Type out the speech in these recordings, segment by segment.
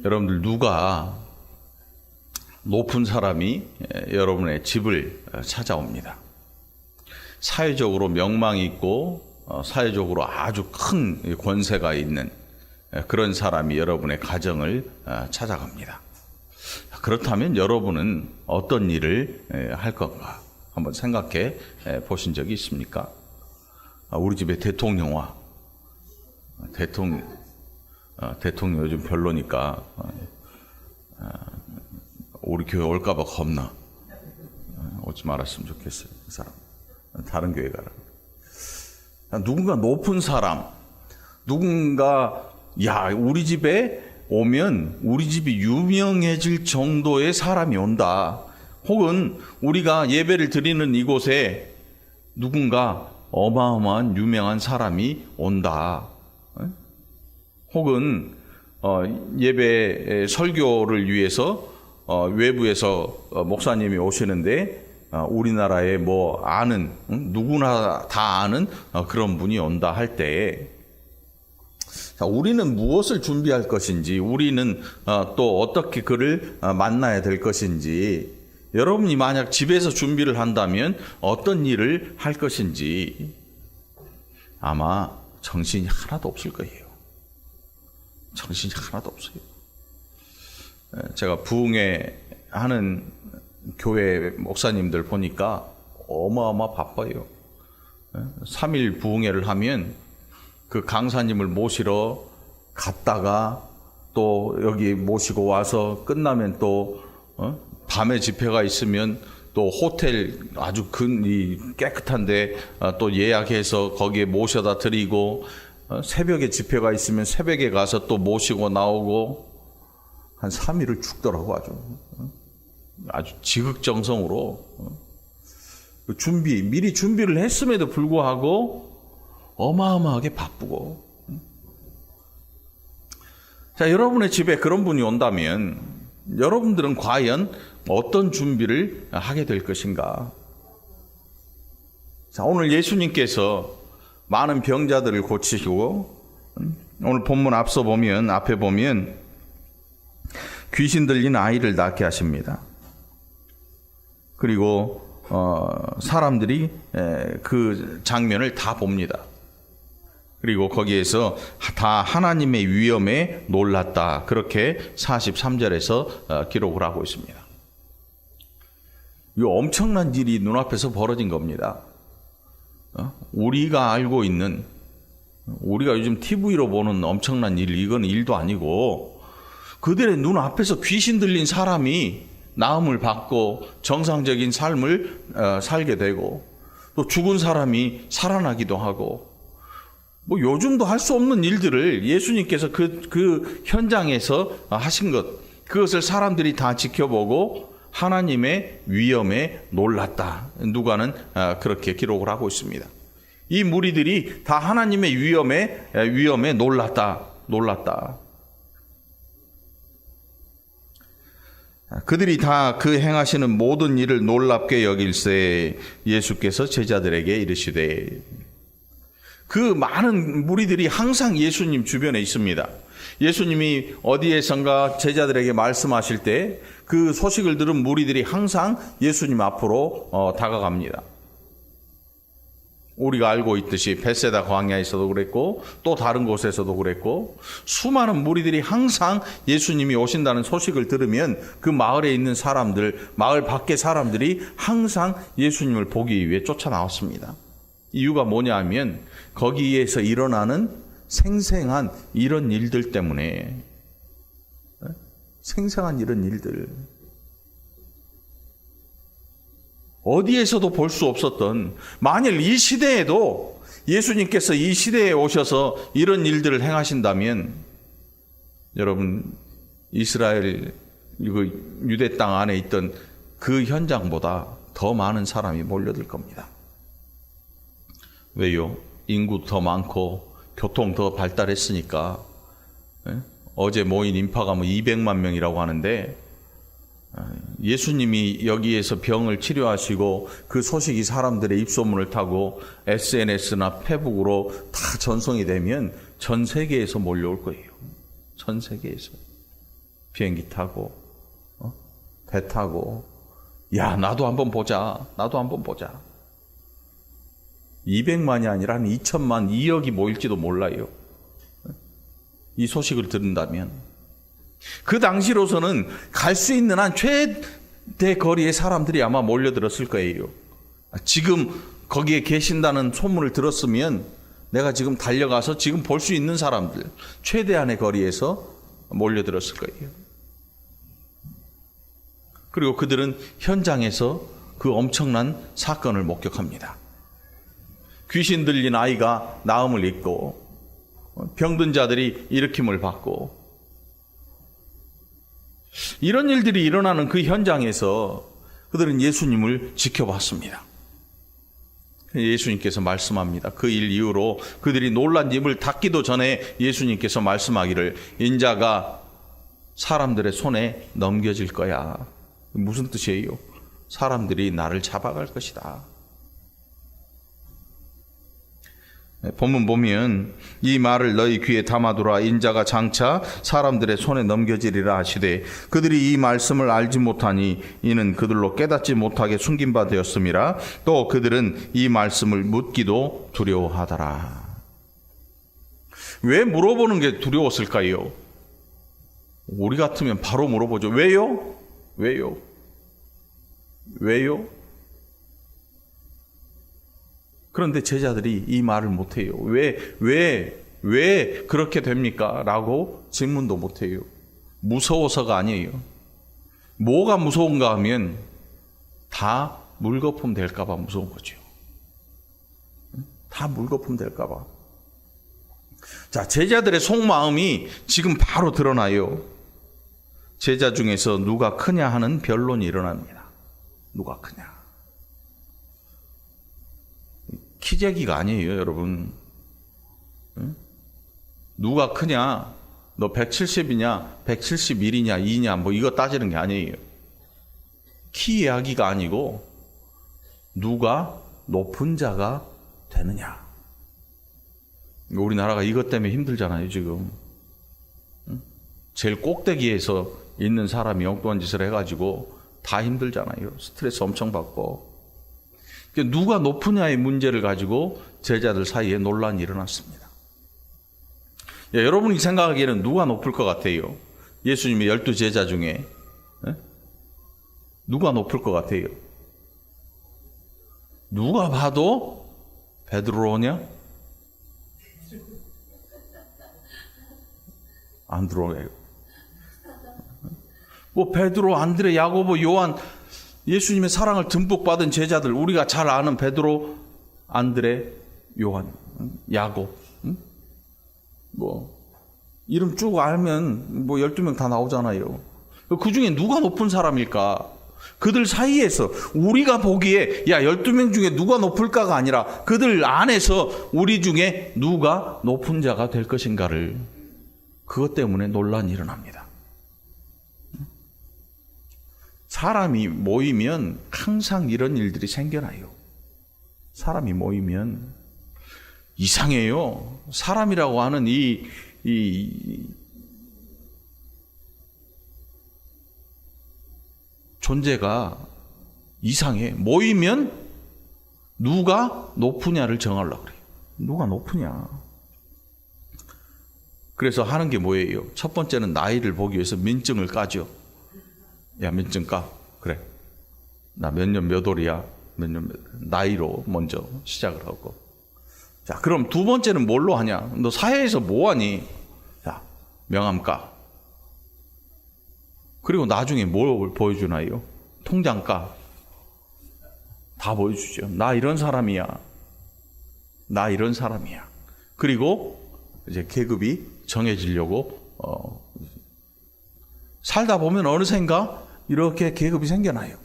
여러분들 누가 높은 사람이 여러분의 집을 찾아옵니다. 사회적으로 명망이 있고 사회적으로 아주 큰 권세가 있는 그런 사람이 여러분의 가정을 찾아갑니다. 그렇다면 여러분은 어떤 일을 할 건가 한번 생각해 보신 적이 있습니까? 우리 집에 대통령 와. 대통령 요즘 별로니까 우리 교회 올까봐 겁나. 오지 말았으면 좋겠어요. 그 사람 다른 교회 가라. 누군가 높은 사람, 누군가 우리 집에 오면 우리 집이 유명해질 정도의 사람이 온다. 혹은 우리가 예배를 드리는 이곳에 누군가 어마어마한 유명한 사람이 온다. 혹은 예배 설교를 위해서 외부에서 목사님이 오시는데 우리나라에 아는 누구나 다 아는 그런 분이 온다 할 때 우리는 무엇을 준비할 것인지, 우리는 또 어떻게 그를 만나야 될 것인지, 여러분이 만약 집에서 준비를 한다면 어떤 일을 할 것인지 아마 정신이 하나도 없을 거예요. 정신이 하나도 없어요. 제가 부흥회 하는 교회 목사님들 보니까 어마어마 바빠요. 3일 부흥회를 하면 그 강사님을 모시러 갔다가 또 여기 모시고 와서 끝나면 또 밤에 집회가 있으면 또 호텔 아주 깨끗한데 또 예약해서 거기에 모셔다 드리고, 새벽에 집회가 있으면 새벽에 가서 또 모시고 나오고, 한 3일을 죽더라고. 아주 지극정성으로 미리 준비를 했음에도 불구하고 어마어마하게 바쁘고. 자, 여러분의 집에 그런 분이 온다면 여러분들은 과연 어떤 준비를 하게 될 것인가? 자, 오늘 예수님께서 많은 병자들을 고치시고, 오늘 본문 앞에 보면 귀신 들린 아이를 낫게 하십니다. 그리고 사람들이 그 장면을 다 봅니다. 그리고 거기에서 다 하나님의 위엄에 놀랐다. 그렇게 43절에서 기록을 하고 있습니다. 이 엄청난 일이 눈앞에서 벌어진 겁니다. 우리가 알고 있는, 우리가 요즘 TV로 보는 엄청난 일, 이건 일도 아니고 그들의 눈앞에서 귀신 들린 사람이 나음을 받고 정상적인 삶을 살게 되고, 또 죽은 사람이 살아나기도 하고, 요즘도 할 수 없는 일들을 예수님께서 그 현장에서 하신 그것을 사람들이 다 지켜보고 하나님의 위엄에 놀랐다. 누가는 그렇게 기록을 하고 있습니다. 이 무리들이 다 하나님의 위엄에 놀랐다. 그들이 다 그 행하시는 모든 일을 놀랍게 여길세 예수께서 제자들에게 이르시되, 그 많은 무리들이 항상 예수님 주변에 있습니다. 예수님이 어디에선가 제자들에게 말씀하실 때 그 소식을 들은 무리들이 항상 예수님 앞으로 다가갑니다. 우리가 알고 있듯이 벳세다 광야에서도 그랬고 또 다른 곳에서도 그랬고, 수많은 무리들이 항상 예수님이 오신다는 소식을 들으면 그 마을에 있는 사람들, 마을 밖의 사람들이 항상 예수님을 보기 위해 쫓아나왔습니다. 이유가 뭐냐 하면 거기에서 일어나는 생생한 이런 일들 때문에, 생생한 이런 일들, 어디에서도 볼 수 없었던, 만일 이 시대에도 예수님께서 이 시대에 오셔서 이런 일들을 행하신다면 여러분, 이스라엘 유대 땅 안에 있던 그 현장보다 더 많은 사람이 몰려들 겁니다. 왜요? 인구 더 많고 교통 더 발달했으니까. 어제 모인 인파가 200만 명이라고 하는데, 예수님이 여기에서 병을 치료하시고 그 소식이 사람들의 입소문을 타고 SNS나 페북으로 다 전송이 되면 전 세계에서 몰려올 거예요. 전 세계에서. 비행기 타고 배 타고 야 나도 한번 보자. 200만이 아니라 한 2천만 2억이 모일지도 몰라요. 이 소식을 들은다면 그 당시로서는 갈 수 있는 한 최대 거리의 사람들이 아마 몰려들었을 거예요. 지금 거기에 계신다는 소문을 들었으면 내가 지금 달려가서 지금 볼 수 있는 사람들 최대한의 거리에서 몰려들었을 거예요. 그리고 그들은 현장에서 그 엄청난 사건을 목격합니다. 귀신 들린 아이가 나음을 입고 병든 자들이 일으킴을 받고 이런 일들이 일어나는 그 현장에서 그들은 예수님을 지켜봤습니다. 예수님께서 말씀합니다. 그 일 이후로 그들이 놀란 입을 닫기도 전에 예수님께서 말씀하기를 인자가 사람들의 손에 넘겨질 거야. 무슨 뜻이에요? 사람들이 나를 잡아갈 것이다. 본문 보면 이 말을 너희 귀에 담아두라. 인자가 장차 사람들의 손에 넘겨지리라 하시되 그들이 이 말씀을 알지 못하니 이는 그들로 깨닫지 못하게 숨긴 바 되었음이라. 또 그들은 이 말씀을 묻기도 두려워하더라. 왜 물어보는 게 두려웠을까요? 우리 같으면 바로 물어보죠. 왜요? 그런데 제자들이 이 말을 못해요. 왜 그렇게 됩니까? 라고 질문도 못해요. 무서워서가 아니에요. 뭐가 무서운가 하면 다 물거품 될까봐 무서운 거죠. 다 물거품 될까봐. 자, 제자들의 속마음이 지금 바로 드러나요. 제자 중에서 누가 크냐 하는 변론이 일어납니다. 누가 크냐? 키재기가 아니에요, 여러분. 누가 크냐? 너 170이냐? 171이냐? 2냐? 뭐 이거 따지는 게 아니에요. 키 이야기가 아니고 누가 높은 자가 되느냐. 우리나라가 이것 때문에 힘들잖아요, 지금. 제일 꼭대기에서 있는 사람이 엉뚱한 짓을 해가지고 다 힘들잖아요. 스트레스 엄청 받고. 누가 높으냐의 문제를 가지고 제자들 사이에 논란이 일어났습니다. 여러분이 생각하기에는 누가 높을 것 같아요? 예수님의 12제자 중에 누가 높을 것 같아요? 누가 봐도 베드로냐? 안 들어오네요. 뭐 베드로, 안드레, 야고보, 요한, 예수님의 사랑을 듬뿍 받은 제자들, 우리가 잘 아는 베드로, 안드레, 요한, 야곱, 뭐 이름 쭉 알면 뭐 12명 다 나오잖아요. 그 중에 누가 높은 사람일까? 그들 사이에서 우리가 보기에 야 12명 중에 누가 높을까가 아니라 그들 안에서 우리 중에 누가 높은 자가 될 것인가를, 그것 때문에 논란이 일어납니다. 사람이 모이면 항상 이런 일들이 생겨나요. 사람이 모이면 이상해요. 사람이라고 하는 이 존재가 이상해. 모이면 누가 높으냐를 정하려고 그래요. 누가 높으냐. 그래서 하는 게 뭐예요? 첫 번째는 나이를 보기 위해서 민증을 까죠. 야, 민증 까. 그래. 나 몇 년 몇 월이야. 몇 년 몇 월. 나이로 먼저 시작을 하고. 자, 그럼 두 번째는 뭘로 하냐? 너 사회에서 뭐 하니? 자, 명함 까. 그리고 나중에 뭘 보여주나요? 통장 까. 다 보여주죠. 나 이런 사람이야. 나 이런 사람이야. 그리고 이제 계급이 정해지려고 살다 보면 어느샌가 이렇게 계급이 생겨나요.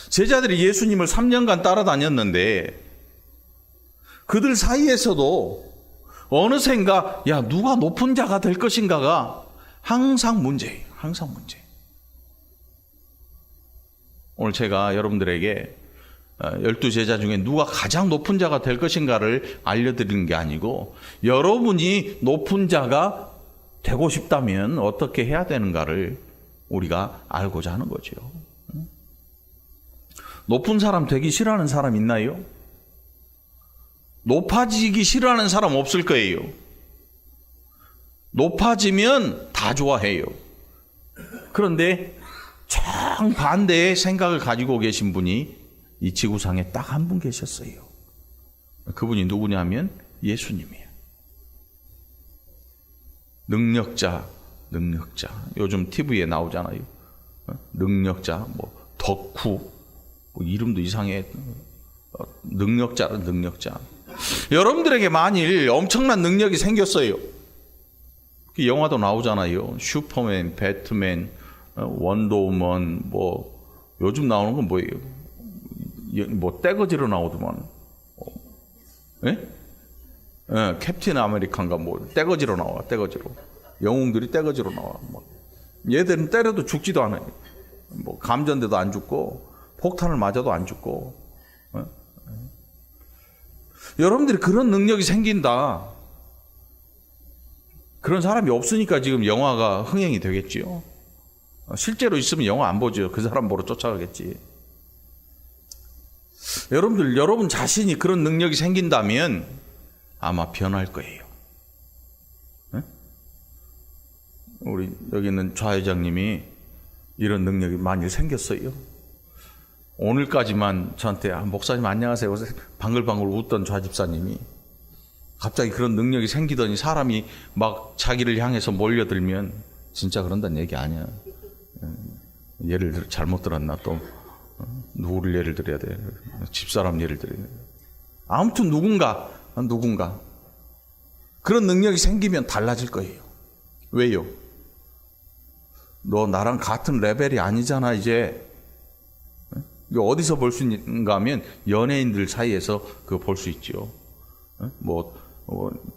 제자들이 예수님을 3년간 따라다녔는데 그들 사이에서도 어느샌가 야 누가 높은 자가 될 것인가가 항상 문제예요. 항상 문제. 오늘 제가 여러분들에게 12제자 중에 누가 가장 높은 자가 될 것인가를 알려드리는 게 아니고 여러분이 높은 자가 되고 싶다면 어떻게 해야 되는가를 우리가 알고자 하는 거죠. 높은 사람 되기 싫어하는 사람 있나요? 높아지기 싫어하는 사람 없을 거예요. 높아지면 다 좋아해요. 그런데 정반대의 생각을 가지고 계신 분이 이 지구상에 딱 한 분 계셨어요. 그분이 누구냐면 예수님이에요. 능력자. 요즘 TV에 나오잖아요. 능력자, 덕후, 이름도 이상해. 능력자는 능력자. 여러분들에게 만일 엄청난 능력이 생겼어요. 그 영화도 나오잖아요. 슈퍼맨, 배트맨, 원더우먼, 요즘 나오는 건 뭐예요? 떼거지로 나오더만. 예? 캡틴 아메리칸가 떼거지로 나와, 떼거지로. 영웅들이 떼거지로 나와. 얘들은 때려도 죽지도 않아요. 감전돼도 안 죽고, 폭탄을 맞아도 안 죽고. 여러분들이 그런 능력이 생긴다. 그런 사람이 없으니까 지금 영화가 흥행이 되겠지요. 실제로 있으면 영화 안 보죠. 그 사람 보러 쫓아가겠지. 여러분 자신이 그런 능력이 생긴다면 아마 변할 거예요. 네? 우리 여기 있는 좌회장님이 이런 능력이 많이 생겼어요. 오늘까지만 저한테 목사님 안녕하세요 방글방글 웃던 좌집사님이 갑자기 그런 능력이 생기더니 사람이 막 자기를 향해서 몰려들면 진짜 그런다는 얘기 아니야. 예를 잘못 들었나 또 누구를 예를 들어야 돼? 집사람 예를 들어야 돼. 아무튼 누군가 그런 능력이 생기면 달라질 거예요. 왜요? 너 나랑 같은 레벨이 아니잖아 이제. 이거 어디서 볼 수 있는가 하면 연예인들 사이에서 그거 볼 수 있죠.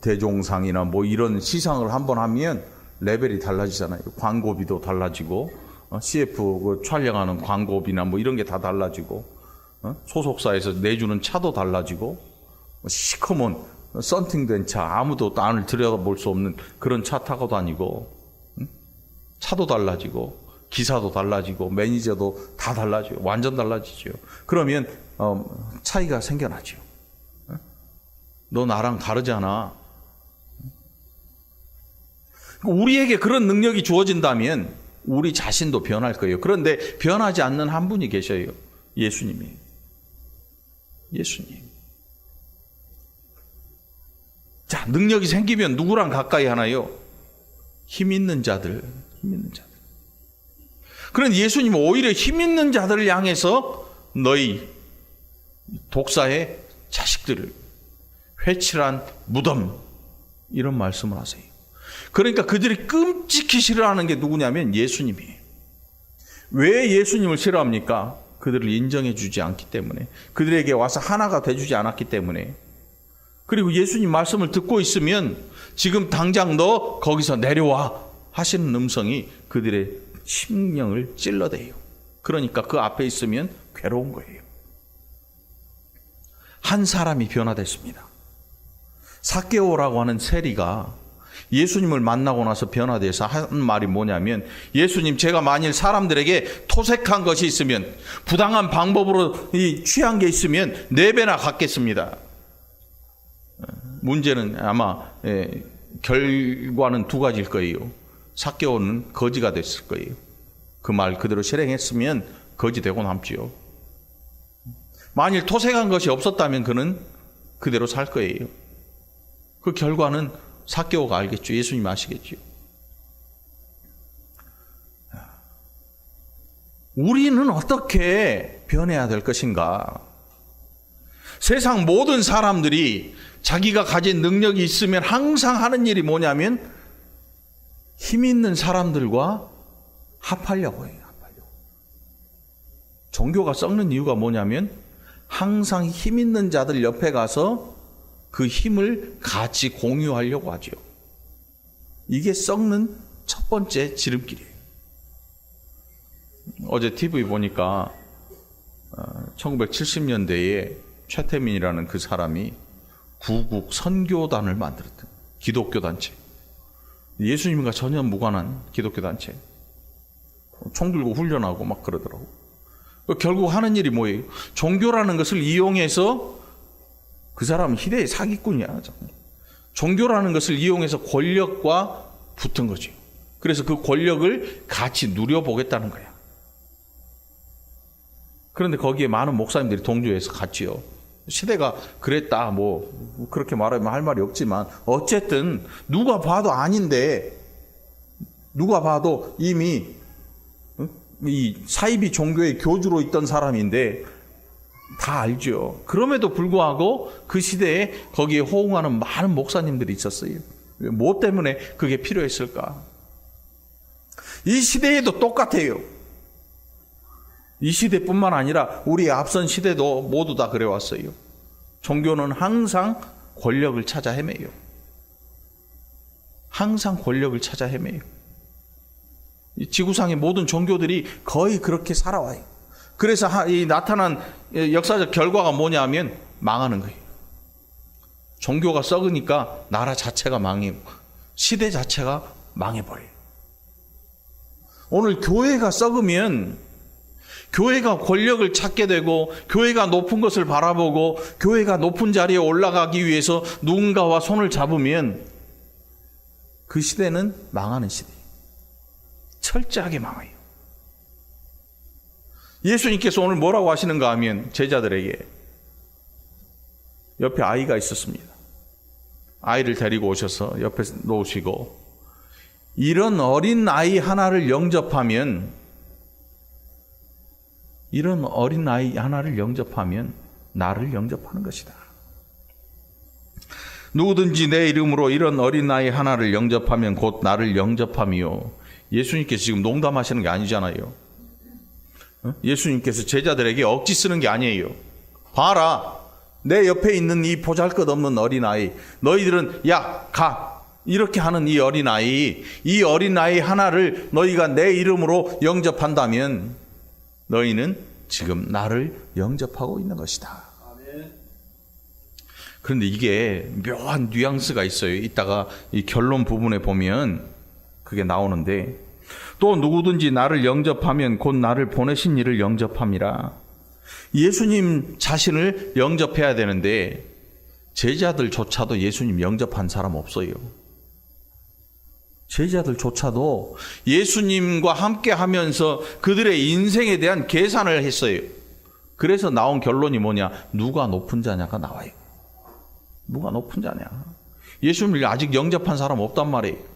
대종상이나 이런 시상을 한번 하면 레벨이 달라지잖아요. 광고비도 달라지고, CF 촬영하는 광고비나 이런 게 다 달라지고, 소속사에서 내주는 차도 달라지고, 시커먼 썬팅된 차, 아무도 안을 들여다볼 수 없는 그런 차 타고 다니고, 차도 달라지고, 기사도 달라지고, 매니저도 다 달라지고, 완전 달라지죠. 그러면 차이가 생겨나죠. 너 나랑 다르잖아. 우리에게 그런 능력이 주어진다면 우리 자신도 변할 거예요. 그런데 변하지 않는 한 분이 계셔요. 예수님이. 예수님. 자, 능력이 생기면 누구랑 가까이 하나요? 힘 있는 자들. 그런데 예수님은 오히려 힘 있는 자들을 향해서 너희 독사의 자식들을 회칠한 무덤 이런 말씀을 하세요. 그러니까 그들이 끔찍히 싫어하는 게 누구냐면 예수님이에요. 왜 예수님을 싫어합니까? 그들을 인정해 주지 않기 때문에, 그들에게 와서 하나가 돼주지 않았기 때문에. 그리고 예수님 말씀을 듣고 있으면 지금 당장 너 거기서 내려와 하시는 음성이 그들의 심령을 찔러대요. 그러니까 그 앞에 있으면 괴로운 거예요. 한 사람이 변화됐습니다. 삭개오라고 하는 세리가 예수님을 만나고 나서 변화돼서 한 말이 뭐냐면, 예수님, 제가 만일 사람들에게 토색한 것이 있으면, 부당한 방법으로 취한 게 있으면 4배나 갚겠습니다. 문제는 아마 결과는 2가지일 거예요. 삭개오는 거지가 됐을 거예요. 그 말 그대로 실행했으면 거지 되고 남지요. 만일 토색한 것이 없었다면 그는 그대로 살 거예요. 그 결과는 삭개오가 알겠죠. 예수님 아시겠죠. 우리는 어떻게 변해야 될 것인가? 세상 모든 사람들이 자기가 가진 능력이 있으면 항상 하는 일이 뭐냐면 힘 있는 사람들과 합하려고 해요. 종교가 썩는 이유가 뭐냐면 항상 힘 있는 자들 옆에 가서 그 힘을 같이 공유하려고 하죠. 이게 썩는 첫 번째 지름길이에요. 어제 TV 보니까 1970년대에 최태민이라는 그 사람이 구국 선교단을 만들었던 기독교 단체. 예수님과 전혀 무관한 기독교 단체. 총 들고 훈련하고 막 그러더라고. 결국 하는 일이 뭐예요? 종교라는 것을 이용해서 그 사람은 희대의 사기꾼이야. 종교라는 것을 이용해서 권력과 붙은 거죠. 그래서 그 권력을 같이 누려보겠다는 거야. 그런데 거기에 많은 목사님들이 동조해서 같이요. 시대가 그랬다, 뭐 그렇게 말하면 할 말이 없지만 어쨌든 누가 봐도 아닌데, 누가 봐도 이미 이 사이비 종교의 교주로 있던 사람인데 다 알죠. 그럼에도 불구하고 그 시대에 거기에 호응하는 많은 목사님들이 있었어요. 뭐 때문에 그게 필요했을까? 이 시대에도 똑같아요. 이 시대뿐만 아니라 우리 앞선 시대도 모두 다 그래왔어요. 종교는 항상 권력을 찾아 헤매요. 항상 권력을 찾아 헤매요. 이 지구상의 모든 종교들이 거의 그렇게 살아와요. 그래서 이 나타난 역사적 결과가 뭐냐면 망하는 거예요. 종교가 썩으니까 나라 자체가 망해요. 시대 자체가 망해버려요. 오늘 교회가 썩으면 교회가 권력을 찾게 되고 교회가 높은 것을 바라보고 교회가 높은 자리에 올라가기 위해서 누군가와 손을 잡으면 그 시대는 망하는 시대예요. 철저하게 망해요. 예수님께서 오늘 뭐라고 하시는가 하면 제자들에게, 옆에 아이가 있었습니다. 아이를 데리고 오셔서 옆에 놓으시고, 이런 어린 아이 하나를 영접하면 나를 영접하는 것이다. 누구든지 내 이름으로 이런 어린 아이 하나를 영접하면 곧 나를 영접함이요. 예수님께서 지금 농담하시는 게 아니잖아요. 예수님께서 제자들에게 억지 쓰는 게 아니에요. 봐라, 내 옆에 있는 이 보잘것없는 어린아이, 너희들은 야, 가, 이렇게 하는 이 어린아이 하나를 너희가 내 이름으로 영접한다면 너희는 지금 나를 영접하고 있는 것이다. 그런데 이게 묘한 뉘앙스가 있어요. 이따가 이 결론 부분에 보면 그게 나오는데, 또 누구든지 나를 영접하면 곧 나를 보내신 이를 영접함이라. 예수님 자신을 영접해야 되는데 제자들조차도 예수님 영접한 사람 없어요. 제자들조차도 예수님과 함께 하면서 그들의 인생에 대한 계산을 했어요. 그래서 나온 결론이 뭐냐? 누가 높은 자냐가 나와요. 누가 높은 자냐? 예수님을 아직 영접한 사람 없단 말이에요.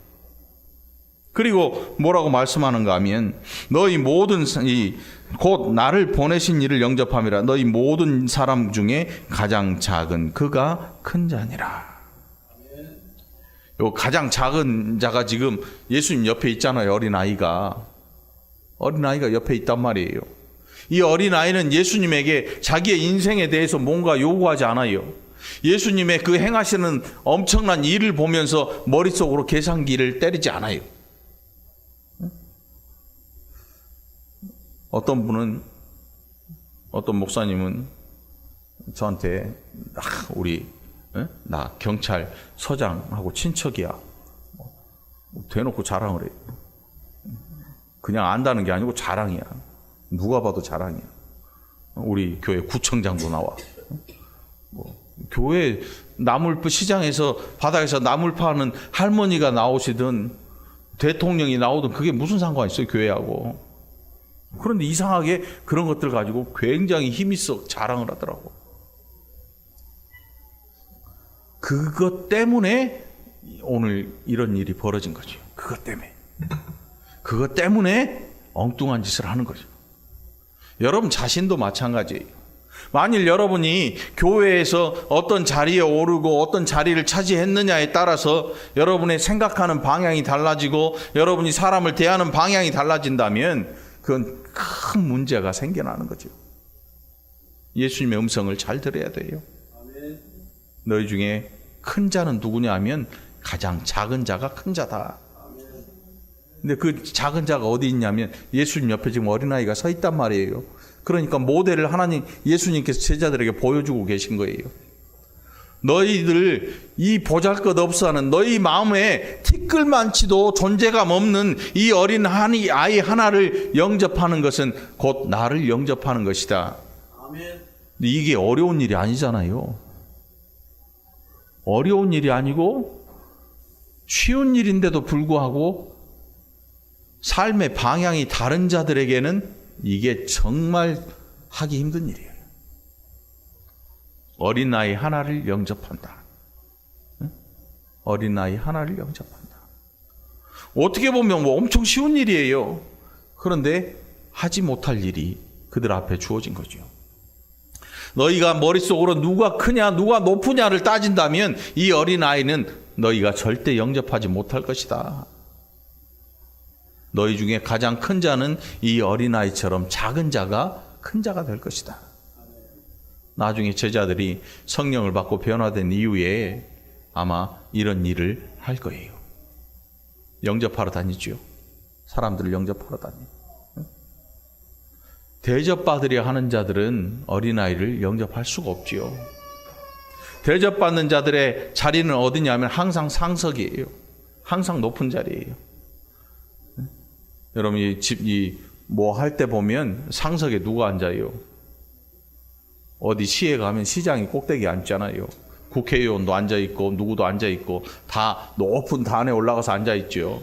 그리고 뭐라고 말씀하는가 하면, 너희 모든 곧 나를 보내신 이를 영접함이라. 너희 모든 사람 중에 가장 작은 그가 큰 자니라. 요 가장 작은 자가 지금 예수님 옆에 있잖아요. 어린아이가 옆에 있단 말이에요. 이 어린아이는 예수님에게 자기의 인생에 대해서 뭔가 요구하지 않아요. 예수님의 그 행하시는 엄청난 일을 보면서 머릿속으로 계산기를 때리지 않아요. 어떤 목사님은 저한테, 나 경찰서장하고 친척이야, 대놓고 자랑을 해요. 그냥 안다는 게 아니고 자랑이야. 누가 봐도 자랑이야. 우리 교회 구청장도 나와. 교회 시장에서 바닥에서 나물 파는 할머니가 나오시든 대통령이 나오든 그게 무슨 상관이 있어요, 교회하고. 그런데 이상하게 그런 것들 가지고 굉장히 힘있어 자랑을 하더라고. 그것 때문에 오늘 이런 일이 벌어진 거죠. 그것 때문에 엉뚱한 짓을 하는 거죠. 여러분 자신도 마찬가지예요. 만일 여러분이 교회에서 어떤 자리에 오르고 어떤 자리를 차지했느냐에 따라서 여러분의 생각하는 방향이 달라지고 여러분이 사람을 대하는 방향이 달라진다면 그건 큰 문제가 생겨나는 거죠. 예수님의 음성을 잘 들어야 돼요. 너희 중에 큰 자는 누구냐 하면 가장 작은 자가 큰 자다. 근데 그 작은 자가 어디 있냐면 예수님 옆에 지금 어린아이가 서 있단 말이에요. 그러니까 모델을 예수님께서 제자들에게 보여주고 계신 거예요. 너희들 이 보잘것없어하는 너희 마음에 티끌만치도 존재감 없는 이 어린 아이 하나를 영접하는 것은 곧 나를 영접하는 것이다. 아멘. 이게 어려운 일이 아니잖아요. 어려운 일이 아니고 쉬운 일인데도 불구하고 삶의 방향이 다른 자들에게는 이게 정말 하기 힘든 일이에요. 어린아이 하나를 영접한다. 어린아이 하나를 영접한다. 어떻게 보면 뭐 엄청 쉬운 일이에요. 그런데 하지 못할 일이 그들 앞에 주어진 거죠. 너희가 머릿속으로 누가 크냐 누가 높으냐를 따진다면 이 어린아이는 너희가 절대 영접하지 못할 것이다. 너희 중에 가장 큰 자는 이 어린아이처럼 작은 자가 큰 자가 될 것이다. 나중에 제자들이 성령을 받고 변화된 이후에 아마 이런 일을 할 거예요. 영접하러 다니죠. 사람들을 영접하러 다니고. 대접받으려 하는 자들은 어린아이를 영접할 수가 없지요. 대접받는 자들의 자리는 어디냐면 항상 상석이에요. 항상 높은 자리예요. 여러분 뭐 할 때 보면 상석에 누가 앉아요? 어디 시에 가면 시장이 꼭대기에 앉잖아요. 국회의원도 앉아있고 누구도 앉아있고 다 높은 단에 올라가서 앉아있죠.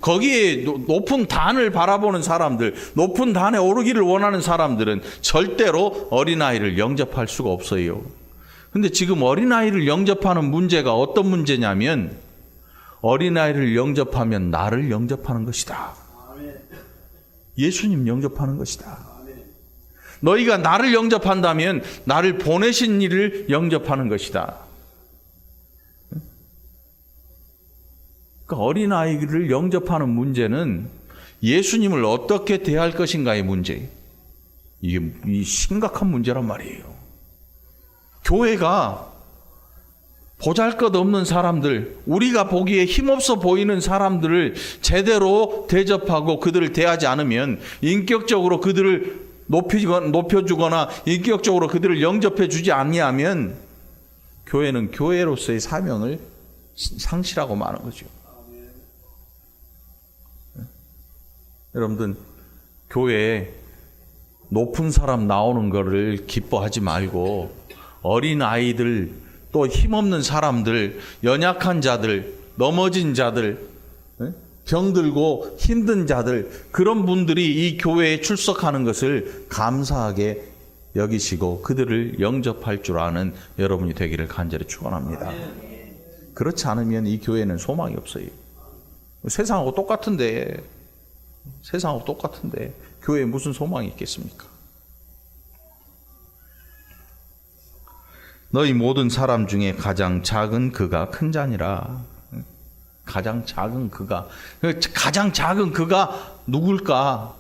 거기에 높은 단을 바라보는 사람들, 높은 단에 오르기를 원하는 사람들은 절대로 어린아이를 영접할 수가 없어요. 근데 지금 어린아이를 영접하는 문제가 어떤 문제냐면 어린아이를 영접하면 나를 영접하는 것이다. 예수님 영접하는 것이다. 너희가 나를 영접한다면 나를 보내신 이를 영접하는 것이다. 그러니까 어린아이를 영접하는 문제는 예수님을 어떻게 대할 것인가의 문제. 이게 심각한 문제란 말이에요. 교회가 보잘것없는 사람들, 우리가 보기에 힘없어 보이는 사람들을 제대로 대접하고 그들을 대하지 않으면 인격적으로 그들을 높여주거나 인격적으로 그들을 영접해 주지 아니하면 교회는 교회로서의 사명을 상실하고 마는 거죠. 여러분들 교회에 높은 사람 나오는 거를 기뻐하지 말고 어린 아이들 또 힘없는 사람들 연약한 자들 넘어진 자들 병들고 힘든 자들 그런 분들이 이 교회에 출석하는 것을 감사하게 여기시고 그들을 영접할 줄 아는 여러분이 되기를 간절히 축원합니다. 그렇지 않으면 이 교회는 소망이 없어요. 세상하고 똑같은데 교회에 무슨 소망이 있겠습니까? 너희 모든 사람 중에 가장 작은 그가 큰 자니라. 가장 작은 그가 누굴까?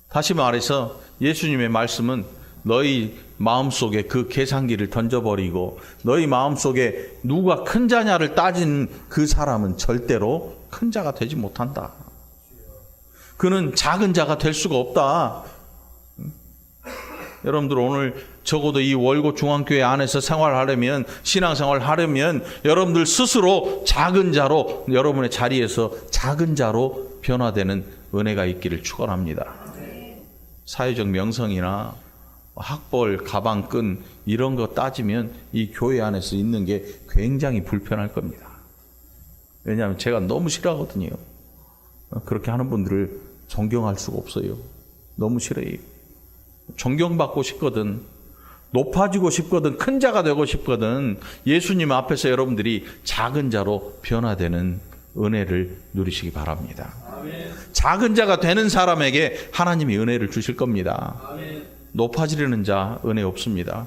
다시 말해서 예수님의 말씀은 너희 마음속에 그 계산기를 던져버리고 너희 마음속에 누가 큰 자냐를 따진 그 사람은 절대로 큰 자가 되지 못한다. 그는 작은 자가 될 수가 없다. 여러분들 오늘 적어도 이 월고 중앙교회 안에서 생활하려면 신앙생활 하려면 여러분들 스스로 작은 자로 여러분의 자리에서 작은 자로 변화되는 은혜가 있기를 축원합니다. 사회적 명성이나 학벌, 가방끈 이런 거 따지면 이 교회 안에서 있는 게 굉장히 불편할 겁니다. 왜냐하면 제가 너무 싫어하거든요. 그렇게 하는 분들을 존경할 수가 없어요. 너무 싫어요. 존경받고 싶거든, 높아지고 싶거든, 큰 자가 되고 싶거든 예수님 앞에서 여러분들이 작은 자로 변화되는 은혜를 누리시기 바랍니다. 아멘. 작은 자가 되는 사람에게 하나님이 은혜를 주실 겁니다. 아멘. 높아지려는 자 은혜 없습니다.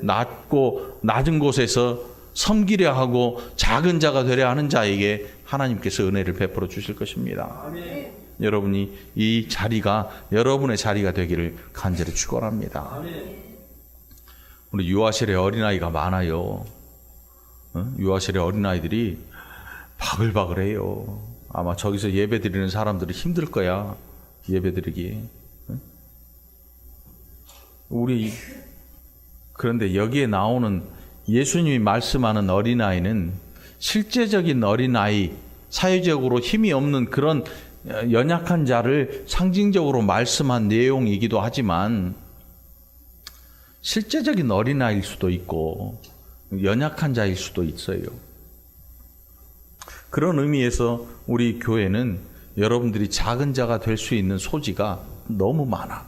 낮은 곳에서 섬기려 하고 작은 자가 되려 하는 자에게 하나님께서 은혜를 베풀어 주실 것입니다. 아멘. 여러분이 이 자리가 여러분의 자리가 되기를 간절히 축원합니다. 아멘. 우리 유아실에 어린아이가 많아요. 유아실에 어린아이들이 바글바글해요. 아마 저기서 예배 드리는 사람들이 힘들 거야. 예배 드리기. 그런데 여기에 나오는 예수님이 말씀하는 어린아이는 실제적인 어린아이, 사회적으로 힘이 없는 그런 연약한 자를 상징적으로 말씀한 내용이기도 하지만 실제적인 어린아이일 수도 있고 연약한 자일 수도 있어요. 그런 의미에서 우리 교회는 여러분들이 작은 자가 될 수 있는 소지가 너무 많아.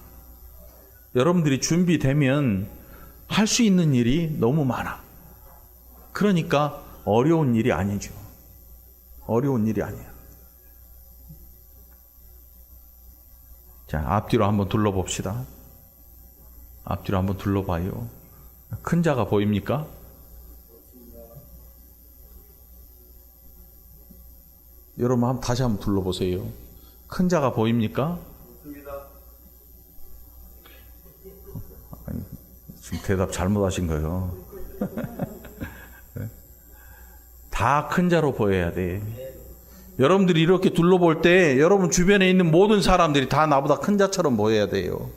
여러분들이 준비되면 할 수 있는 일이 너무 많아. 그러니까 어려운 일이 아니죠. 어려운 일이 아니야. 자, 앞뒤로 한번 둘러봅시다. 앞뒤로 한번 둘러봐요. 큰 자가 보입니까? 여러분 다시 한번 둘러보세요. 큰 자가 보입니까? 지금 대답 잘못하신 거예요. 다 큰 자로 보여야 돼. 여러분들이 이렇게 둘러볼 때 여러분 주변에 있는 모든 사람들이 다 나보다 큰 자처럼 보여야 돼요.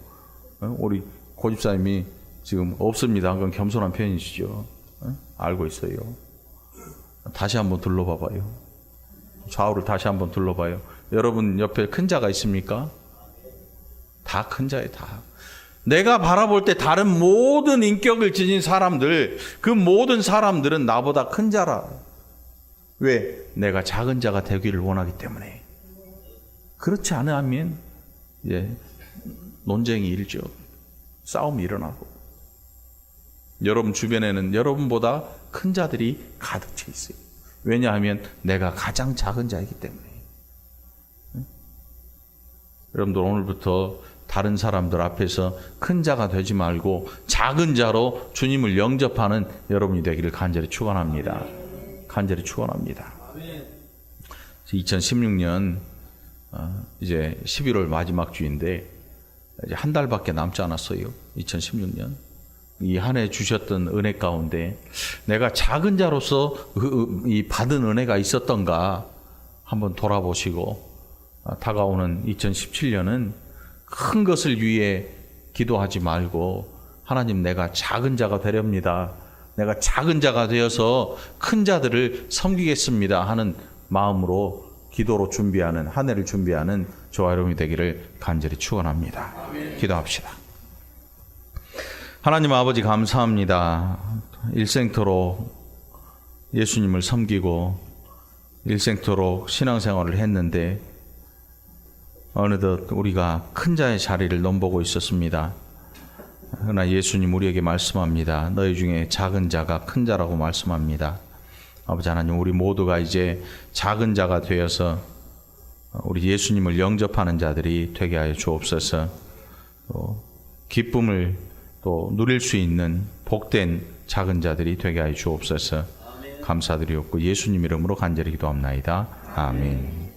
우리 고집사님이 지금 없습니다. 그건 겸손한 편이시죠. 알고 있어요. 다시 한번 둘러봐봐요. 좌우를 다시 한번 둘러봐요. 여러분 옆에 큰 자가 있습니까? 다 큰 자예요. 다. 내가 바라볼 때 다른 모든 인격을 지닌 사람들, 그 모든 사람들은 나보다 큰 자라. 왜? 내가 작은 자가 되기를 원하기 때문에. 그렇지 않으면 논쟁이 일죠. 싸움이 일어나고. 여러분 주변에는 여러분보다 큰 자들이 가득 차 있어요. 왜냐하면 내가 가장 작은 자이기 때문에. 여러분들 오늘부터 다른 사람들 앞에서 큰 자가 되지 말고 작은 자로 주님을 영접하는 여러분이 되기를 간절히 축원합니다. 간절히 축원합니다. 2016년 이제 11월 마지막 주인데 이제 한 달밖에 남지 않았어요. 2016년. 이 한 해 주셨던 은혜 가운데 내가 작은 자로서 이 받은 은혜가 있었던가 한번 돌아보시고 다가오는 2017년은 큰 것을 위해 기도하지 말고 하나님 내가 작은 자가 되렵니다. 내가 작은 자가 되어서 큰 자들을 섬기겠습니다 하는 마음으로 기도로 준비하는 한 해를 준비하는 저와 여러분이 되기를 간절히 축원합니다. 기도합시다. 하나님 아버지 감사합니다. 일생토록 예수님을 섬기고 일생토록 신앙생활을 했는데 어느덧 우리가 큰 자의 자리를 넘보고 있었습니다. 그러나 예수님 우리에게 말씀합니다. 너희 중에 작은 자가 큰 자라고 말씀합니다. 아버지 하나님 우리 모두가 이제 작은 자가 되어서 우리 예수님을 영접하는 자들이 되게 하여 주옵소서. 또 기쁨을 또 누릴 수 있는 복된 작은 자들이 되게 하여 주옵소서. 감사드리옵고 예수님 이름으로 간절히 기도합나이다. 아멘.